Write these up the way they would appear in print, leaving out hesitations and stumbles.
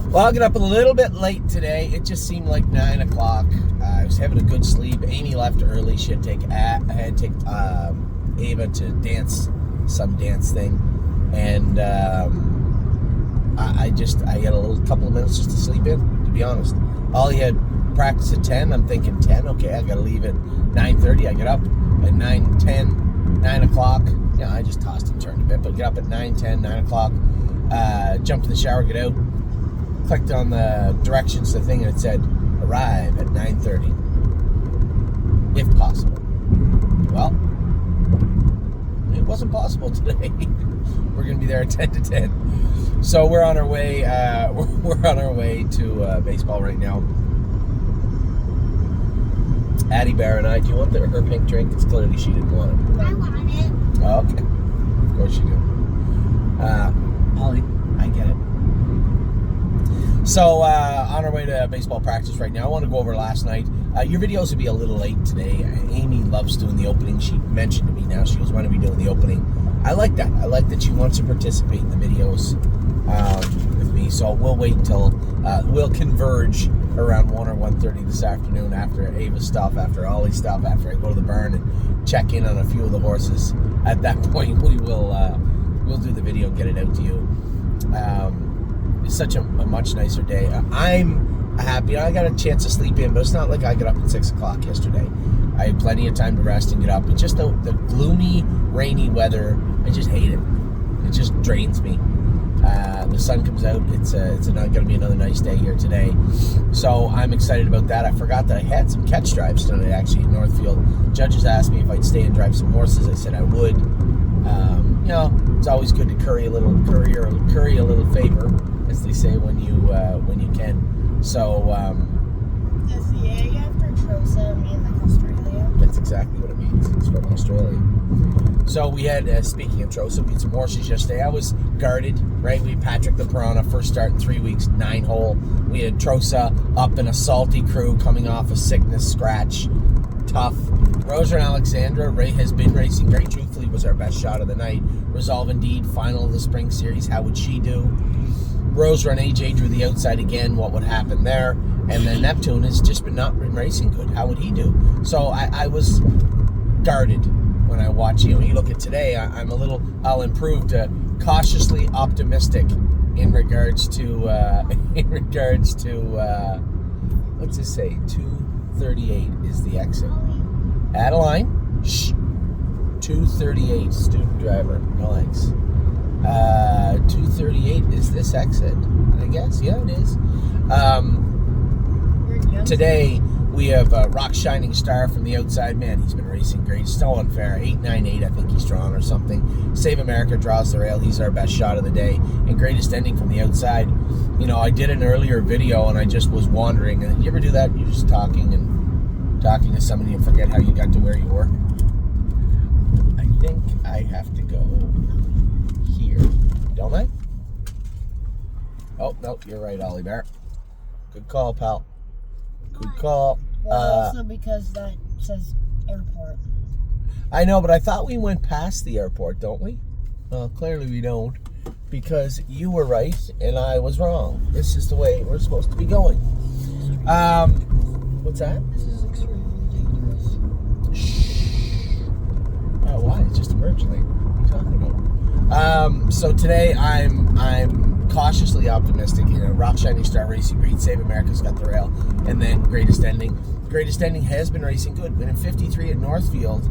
Well, I'll get up a little bit late today. It just seemed like 9 o'clock. I was having a good sleep. Amy left early. She had to take Ava to some dance thing. And I got a couple of minutes just to sleep in, to be honest. Ollie had practice at 10. I'm thinking 10. Okay, I got to leave at 9:30. I get up at 9:10, 9 o'clock. Yeah, I just tossed and turned a bit, but get up at 9:10, 9 o'clock. Jump in the shower, get out. Clicked on the directions to the thing, and it said, arrive at 9:30, if possible. Well, it wasn't possible today. We're going to be there at 10 to 10. So we're on our way. We're on our way to baseball right now. Addie Bear and I. Do you want her pink drink? Because clearly she didn't want it. I want it. Oh, okay. Of course you do. Ollie, I get it. So on our way to baseball practice right now. I want to go over last night. Your videos will be a little late today. Amy loves doing the opening. She mentioned to me now she was going to be doing the opening. I like that. I like that she wants to participate in the videos with me. So we'll wait until we'll converge around 1 or 1:30 this afternoon after Ava's stuff, after Ollie's stuff, after I go to the barn and check in on a few of the horses. At that point, we'll do the video, get it out to you. It's such a much nicer day. I'm happy. I got a chance to sleep in, but it's not like I got up at 6 o'clock yesterday. I had plenty of time to rest and get up. It's just the gloomy, rainy weather. I just hate it. It just drains me. The sun comes out. It's going to be another nice day here today. So I'm excited about that. I forgot that I had some catch drives tonight, actually, in Northfield. Judges asked me if I'd stay and drive some horses. I said I would. It's always good to curry a little favor, as they say, when you can. So Does the A after Trosa mean like Australia? That's exactly what it means. It's from Australia. So we had, speaking of Trosa, beat some horses yesterday. I was guarded, right? We had Patrick the Piranha, first start in 3 weeks, 9-hole. We had Trosa up in a salty crew coming off a sickness scratch. Tough. Rosa and Alexandra has been racing great. Truthfully, was our best shot of the night. Resolve Indeed, final of the spring series. How would she do? Rosa and AJ drew the outside again. What would happen there? And then Neptune has just not been racing good. How would he do? So I was guarded when I watch you. When you look at today, I'll improve to cautiously optimistic in regards to what's this say? 238 is the exit. Adeline, shh. 238, student driver, no thanks. 238 is this exit, I guess. Yeah, it is. Today we have Rock Shining Star from the outside. Man, he's been racing great. Still unfair. 898, I think he's drawn or something. Save America draws the rail. He's our best shot of the day. And Greatest Ending from the outside. You know, I did an earlier video and I just was wandering. And you ever do that? You're just talking to somebody and forget how you got to where you were. I think I have to go here. Don't I? Oh, no, you're right, Ollie Bear. Good call, pal. Good call. Well, also because that says airport. I know, but I thought we went past the airport, don't we? Well, clearly we don't, because you were right and I was wrong. This is the way we're supposed to be going. What's that? This is extremely dangerous. Shh. Oh, why? It's just a merge lane. What are you talking about? So today I'm cautiously optimistic. You know, Rock Shining Star racing great. Save America's got the rail, and then Greatest Ending. Greatest Ending has been racing good. Been in 53 at Northfield,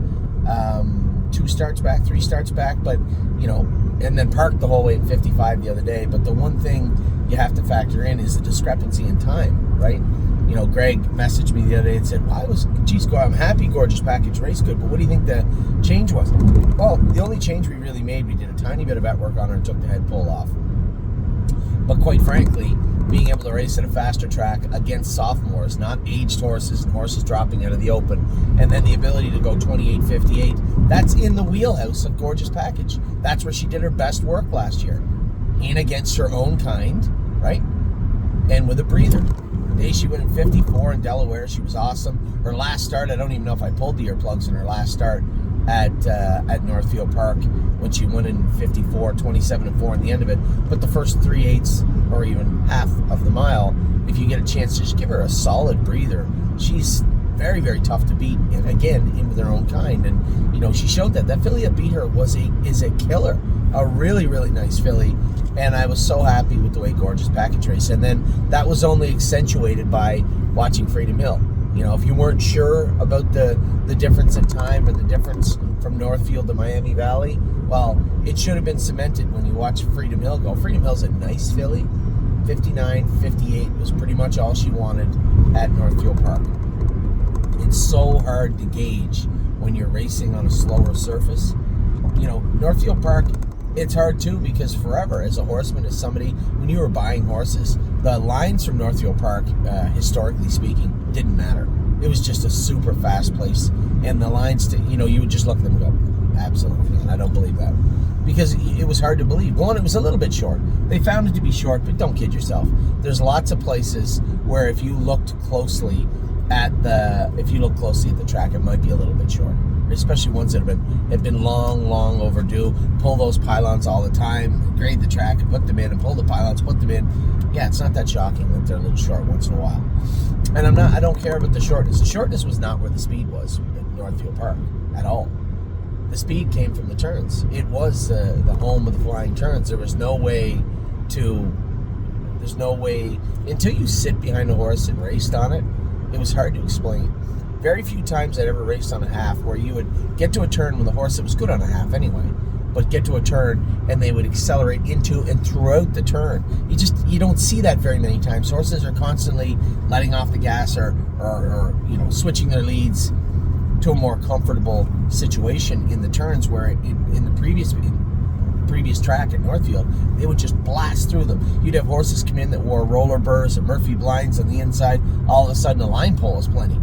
2 starts back, 3 starts back, but you know, and then parked the whole way at 55 the other day. But the one thing you have to factor in is the discrepancy in time, right? You know, Greg messaged me the other day and said, I'm happy Gorgeous Package raced good, but what do you think the change was? Well, the only change we really made, we did a tiny bit of vet work on her and took the head pull off. But quite frankly, being able to race at a faster track against sophomores, not aged horses and horses dropping out of the open, and then the ability to go 28.58, that's in the wheelhouse of Gorgeous Package. That's where she did her best work last year. In against her own kind, right? And with a breather. The day she went in 54 in Delaware, she was awesome. Her last start, I don't even know if I pulled the earplugs in her last start at Northfield Park when she went in 54, 27-4 in the end of it. But the first 3/8 or even half of the mile, if you get a chance to just give her a solid breather. She's very, very tough to beat, and again, in their own kind. And you know, she showed that filly that beat her is a killer, a really, really nice filly. And I was so happy with the way Gorgeous Package raced. And then that was only accentuated by watching Freedom Hill. You know, if you weren't sure about the difference in time or the difference from Northfield to Miami Valley, well, it should have been cemented when you watch Freedom Hill go. Freedom Hill's a nice filly. 59, 58 was pretty much all she wanted at Northfield Park. It's so hard to gauge when you're racing on a slower surface. You know, Northfield Park, it's hard too, because forever, as a horseman, as somebody, when you were buying horses, the lines from Northfield Park, historically speaking, didn't matter. It was just a super fast place, and the lines, you would just look at them and go, absolutely, and I don't believe that. Because it was hard to believe. One, it was a little bit short. They found it to be short, but don't kid yourself. There's lots of places where if you looked closely at the track, it might be a little bit short. Especially ones that have been long overdue. Pull those pylons all the time, grade the track and put them in, and pull the pylons, put them in. Yeah, it's not that shocking that they're a little short once in a while. And I don't care about the shortness. The shortness was not where the speed was at Northfield Park at all. The speed came from the turns. It was the home of the flying turns. There's no way until you sit behind a horse and raced on it. It was hard to explain. Very few times I'd ever raced on a half where you would get to a turn with a horse that was good on a half anyway, but get to a turn and they would accelerate into and throughout the turn. You don't see that very many times. Horses are constantly letting off the gas or switching their leads to a more comfortable situation in the turns, where in the previous track at Northfield, they would just blast through them. You'd have horses come in that wore roller burrs and Murphy blinds on the inside. All of a sudden, the line pole is plenty.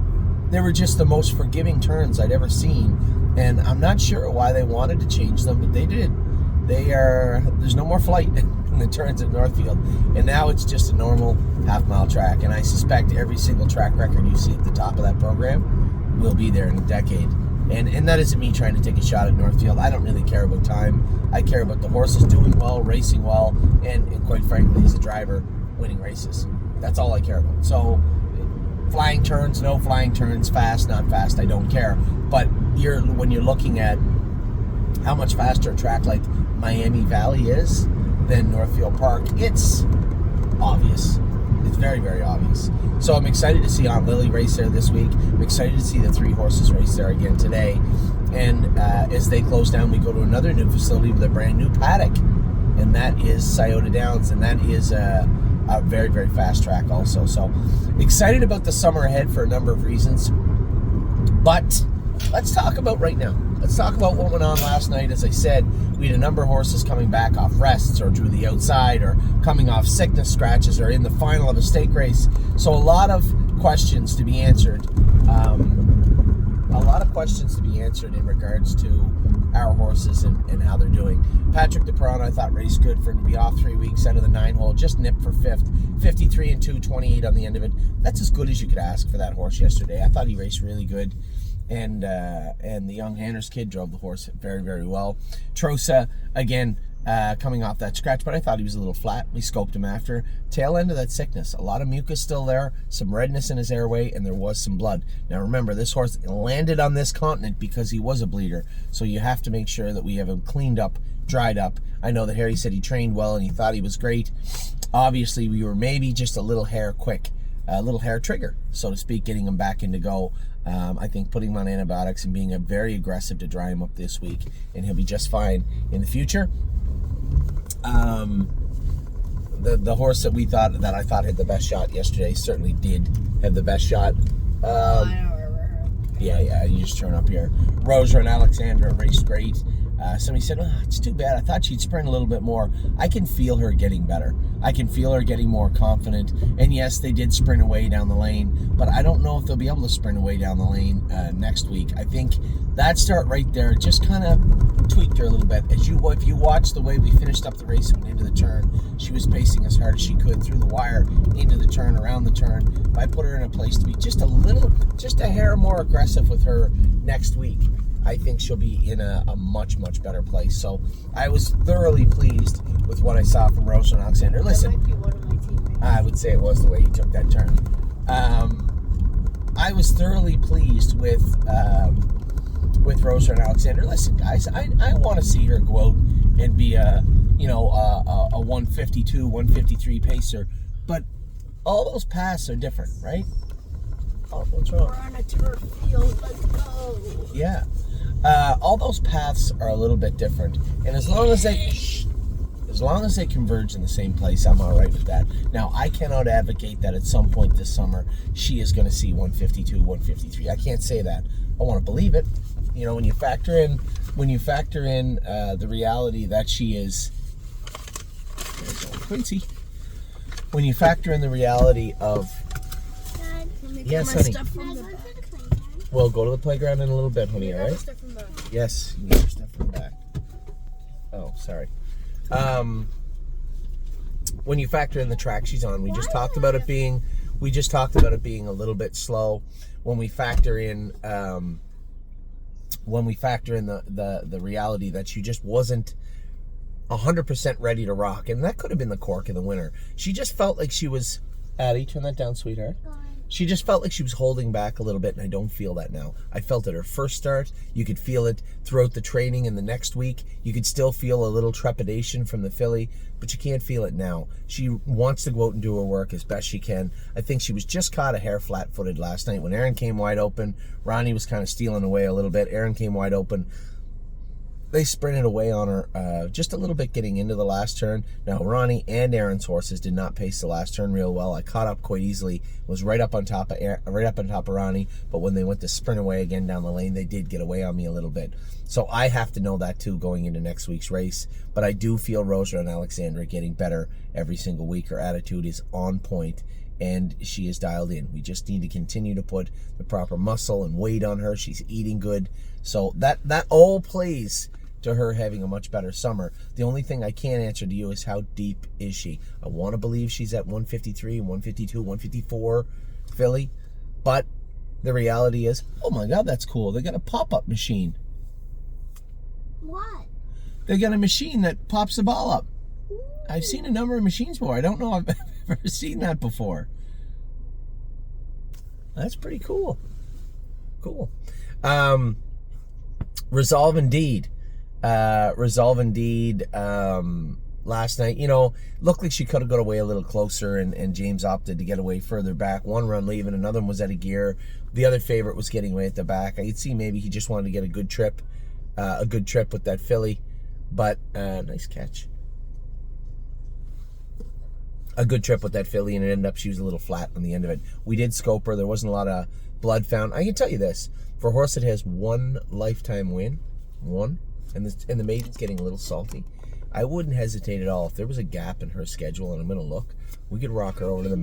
They were just the most forgiving turns I'd ever seen, and I'm not sure why they wanted to change them, but they did. There's no more flight in the turns at Northfield, and now it's just a normal half-mile track, and I suspect every single track record you see at the top of that program will be there in a decade. And that isn't me trying to take a shot at Northfield. I don't really care about time. I care about the horses doing well, racing well, and quite frankly, as a driver, winning races. That's all I care about. So, flying turns, no flying turns, fast, not fast, I don't care. But when you're looking at how much faster a track like Miami Valley is than Northfield Park, it's obvious. It's very, very obvious. So I'm excited to see Aunt Lily race there this week. I'm excited to see the 3 horses race there again today. And as they close down, we go to another new facility with a brand new paddock. And that is Scioto Downs. And that is a very, very fast track also. So excited about the summer ahead for a number of reasons. But let's talk about right now. Let's talk about what went on last night. As I said, we had a number of horses coming back off rests or drew the outside or coming off sickness scratches or in the final of a stake race. So a lot of questions to be answered. In regards to our horses and how they're doing. Patrick DePron, I thought, raced good for him to be off 3 weeks out of the 9-hole. Just nipped for 5th. 53 and 2, 28 on the end of it. That's as good as you could ask for that horse yesterday. I thought he raced really good. And the young Hanners kid drove the horse very, very well. Trosa, again, coming off that scratch, but I thought he was a little flat. We scoped him after. Tail end of that sickness. A lot of mucus still there, some redness in his airway, and there was some blood. Now remember, this horse landed on this continent because he was a bleeder, so you have to make sure that we have him cleaned up, dried up. I know that Harry said he trained well and he thought he was great. Obviously, we were maybe just a little hair quick, a little hair trigger, so to speak, getting him back into go. I think putting him on antibiotics and being very aggressive to dry him up this week, and he'll be just fine in the future. The horse that I thought had the best shot yesterday certainly did have the best shot. Yeah, you just turn up here. Rosa and Alexandra raced great. Somebody said, it's too bad. I thought she'd sprint a little bit more. I can feel her getting better. I can feel her getting more confident. And yes, they did sprint away down the lane, but I don't know if they'll be able to sprint away down the lane next week. I think that start right there just kind of tweaked her a little bit. If you watch the way we finished up the race and went into the turn, she was pacing as hard as she could through the wire, into the turn, around the turn. If I put her in a place to be just a hair more aggressive with her next week, I think she'll be in a much, much better place. So I was thoroughly pleased with what I saw from Rosa and Alexander. Listen, That might be one of I would say it was the way he took that turn. I was thoroughly pleased with Rosa and Alexander. Listen, guys, I want to see her go out and be a 152, 153 pacer, but all those paths are different, right? Oh, what's wrong? We're on a turf field. Let's go. Yeah. All those paths are a little bit different, and as long as they converge in the same place, I'm all right with that. Now, I cannot advocate that at some point this summer she is going to see 152, 153. I can't say that. I want to believe it. You know, when you factor in the reality that she is Quincy. When you factor in the reality of yes, honey. We'll go to the playground in a little bit, honey. All right? Yes, you get your stuff from the back. Oh, sorry. When you factor in the track she's on, we just talked about it being a little bit slow. When we factor in the reality that she just wasn't 100% ready to rock, and that could have been the cork in the winter. She just felt like she was. Addie, turn that down, sweetheart. She just felt like she was holding back a little bit, and I don't feel that now. I felt it her first start. You could feel it throughout the training in the next week. You could still feel a little trepidation from the filly, but you can't feel it now. She wants to go out and do her work as best she can. I think she was just caught a hair flat-footed last night. When Aaron came wide open, Ronnie was kind of stealing away a little bit. Aaron came wide open. They sprinted away on her just a little bit getting into the last turn. Now, Ronnie and Aaron's horses did not pace the last turn real well. I caught up quite easily. Was right up on top of Ronnie, but when they went to sprint away again down the lane, they did get away on me a little bit. So I have to know that too going into next week's race. But I do feel Rosa and Alexandra getting better every single week. Her attitude is on point, and she is dialed in. We just need to continue to put the proper muscle and weight on her. She's eating good. So that all plays to her having a much better summer. The only thing I can't answer to you is how deep is she? I want to believe she's at 153, 152, 154 filly, but the reality is, oh my God, that's cool. They got a pop-up machine. What? They got a machine that pops the ball up. Ooh. I've seen a number of machines before. I don't know if I've ever seen that before. That's pretty cool. Cool. Resolve Indeed. Last night, looked like she could have got away a little closer, and James opted to get away further back. One run leaving, another one was out of gear. The other favorite was getting away at the back. I could see maybe he just wanted to get a good trip with that filly, but nice catch. A good trip with that filly, and it ended up she was a little flat on the end of it. We did scope her. There wasn't a lot of blood found. I can tell you this, for a horse that has one lifetime win, and the maiden's getting a little salty, I wouldn't hesitate at all. If there was a gap in her schedule, and I'm going to look, we could rock her over to the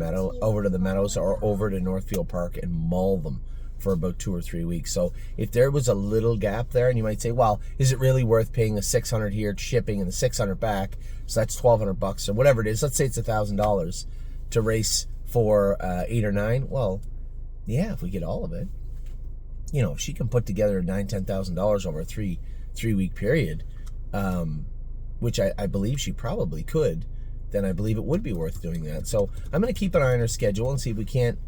Meadows, or over to Northfield Park and maul them for about 2 or 3 weeks. So if there was a little gap there, and you might say, well, is it really worth paying the $600 here shipping and the $600 back? So that's $1,200 or whatever it is. Let's say it's $1,000 to race for 8 or 9. Well, yeah, if we get all of it, if she can put together $9,000-$10,000 over a three-week period, which I believe she probably could, then I believe it would be worth doing that. So I'm going to keep an eye on her schedule and see if we can't,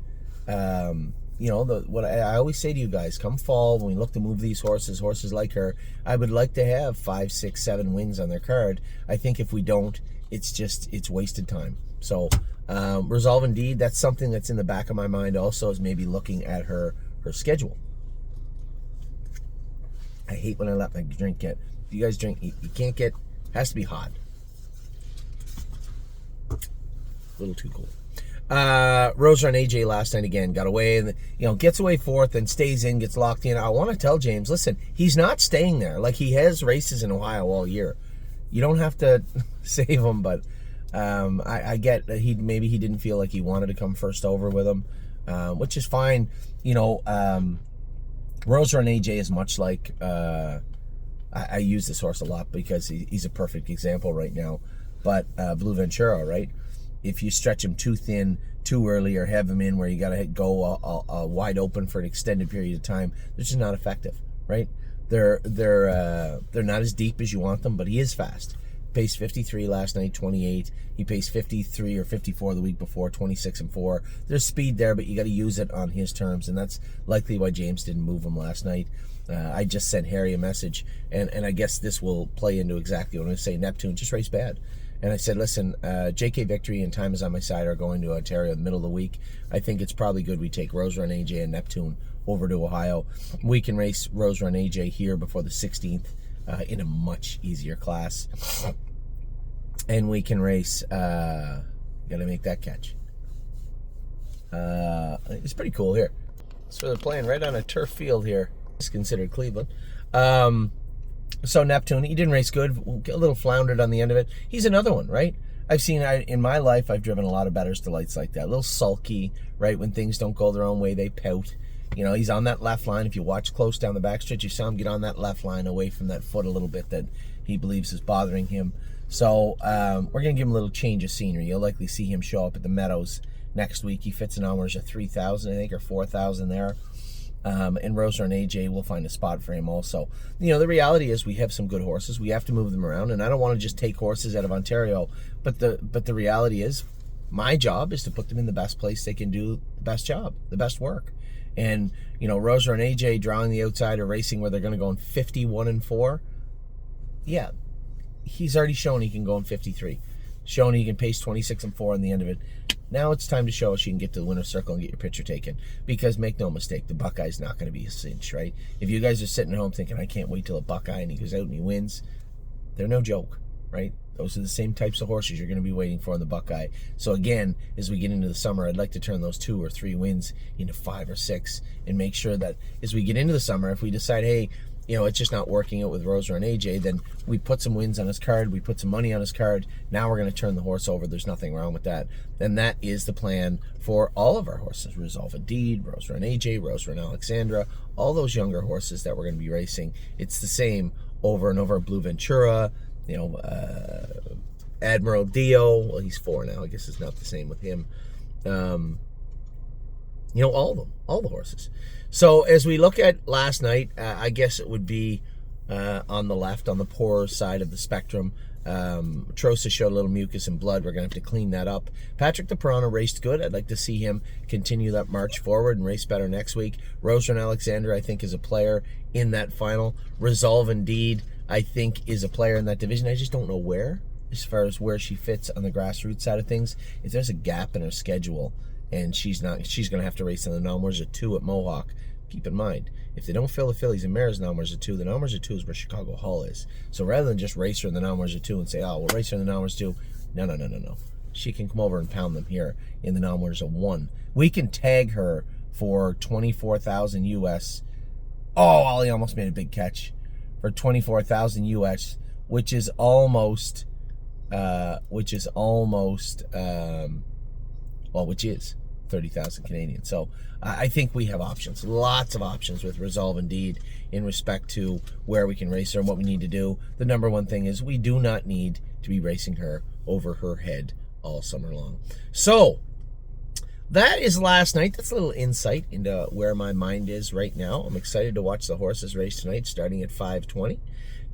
what I always say to you guys, come fall, when we look to move these horses like her, I would like to have 5, 6, 7 wins on their card. I think if we don't, it's wasted time. So Resolve Indeed, that's something that's in the back of my mind also, is maybe looking at her schedule. I hate when I let my drink get. If you guys drink, you can't get. Has to be hot. A little too cold. Rosa and AJ last night again got away, and gets away fourth and stays in, gets locked in. I want to tell James, listen, he's not staying there. Like, he has races in Ohio all year. You don't have to save him, but I get that he didn't feel like he wanted to come first over with him, which is fine. Rosa and AJ is much like, I use this horse a lot because he's a perfect example right now, but Blue Ventura, right? If you stretch him too thin, too early, or have him in where you got to go wide open for an extended period of time, they're just not effective, right? They're not as deep as you want them, but he is fast. Paced 53 last night, 28. He paced 53 or 54 the week before, 26-4. There's speed there, but you got to use it on his terms, and that's likely why James didn't move him last night. I just sent Harry a message, and I guess this will play into exactly what I'm going to say. Neptune just raced bad. And I said, listen, JK Victory and Time Is On My Side are going to Ontario in the middle of the week. I think it's probably good we take Rose Run AJ and Neptune over to Ohio. We can race Rose Run AJ here before the 16th in a much easier class. And we can race, gotta make that catch. It's pretty cool here. So they're playing right on a turf field here. It's considered Cleveland. So Neptune, he didn't race good, a little floundered on the end of it. He's another one, right? I've seen, in my life, I've driven a lot of Bettor's Delights like that. A little sulky, right? When things don't go their own way, they pout. You know, he's on that left line. If you watch close down the backstretch, you saw him get on that left line away from that foot a little bit that he believes is bothering him. So we're going to give him a little change of scenery. You'll likely see him show up at the Meadows next week. He fits an hours of 3,000, I think, or 4,000 there. And Rose Run AJ will find a spot for him also. You know, the reality is we have some good horses. We have to move them around, and I don't want to just take horses out of Ontario. But the reality is, my job is to put them in the best place they can do the best job, the best work. And, you know, Rose Run AJ drawing the outsider racing where they're going to go in 51-4. Yeah, he's already shown he can go in 53. Shown he can pace 26-4 on the end of it. Now it's time to show us you can get to the winner's circle and get your picture taken. Because make no mistake, the Buckeye's not going to be a cinch, right? If you guys are sitting at home thinking, I can't wait till a Buckeye and he goes out and he wins, they're no joke, right? Those are the same types of horses you're going to be waiting for in the Buckeye. So again, as we get into the summer, I'd like to turn those 2 or 3 wins into 5 or 6 and make sure that as we get into the summer, if we decide, hey, you know, it's just not working out with Rose Run AJ, then we put some wins on his card, we put some money on his card, now we're going to turn the horse over. There's nothing wrong with that. And that is the plan for all of our horses. Resolve Indeed, Rose Run AJ, Rose Run Alexandra, all those younger horses that we're going to be racing. It's the same over and over. Blue Ventura, you know, Admiral Dio, well, he's 4 now. I guess it's not the same with him. You know, all of them, all the horses. So as we look at last night, I guess it would be on the left, on the poorer side of the spectrum. Trosa showed a little mucus and blood. We're going to have to clean that up. Patrick the Piranha raced good. I'd like to see him continue that march forward and race better next week. Rose Run Alexander, I think, is a player in that final. Resolve Indeed, I think, is a player in that division. I just don't know where, as far as where she fits on the grassroots side of things. If there's a gap in her schedule and she's going to have to race in the Numbers of 2 at Mohawk, keep in mind, if they don't fill the fillies and mares Numbers of 2, the Numbers of 2 is where Chicago Hall is. So rather than just race her in the Numbers of 2 and say, oh, we'll race her in the Numbers 2, no. She can come over and pound them here in the Numbers of 1. We can tag her for 24,000 US. Oh, Ollie almost made a big catch for 24,000 US, which is almost 30,000 Canadian. So I think we have options, lots of options with Resolve Indeed in respect to where we can race her and what we need to do. The number one thing is we do not need to be racing her over her head all summer long. So that is last night. That's a little insight into where my mind is right now. I'm excited to watch the horses race tonight, starting at 5:20.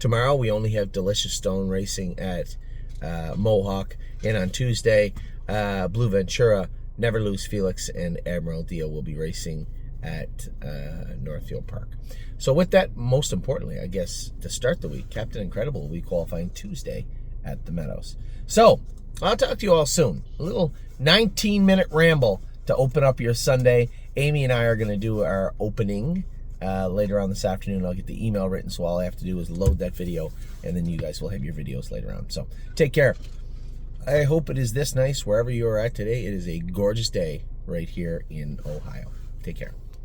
Tomorrow we only have Delicious Stone racing at Mohawk, and on Tuesday, Blue Ventura, Never Lose Felix, and Admiral Dio will be racing at Northfield Park. So with that, most importantly, I guess, to start the week, Captain Incredible will be qualifying Tuesday at the Meadows. So I'll talk to you all soon. A little 19-minute ramble to open up your Sunday. Amy and I are going to do our opening later on this afternoon. I'll get the email written, so all I have to do is load that video, and then you guys will have your videos later on. So take care. I hope it is this nice wherever you are at today. It is a gorgeous day right here in Ohio. Take care.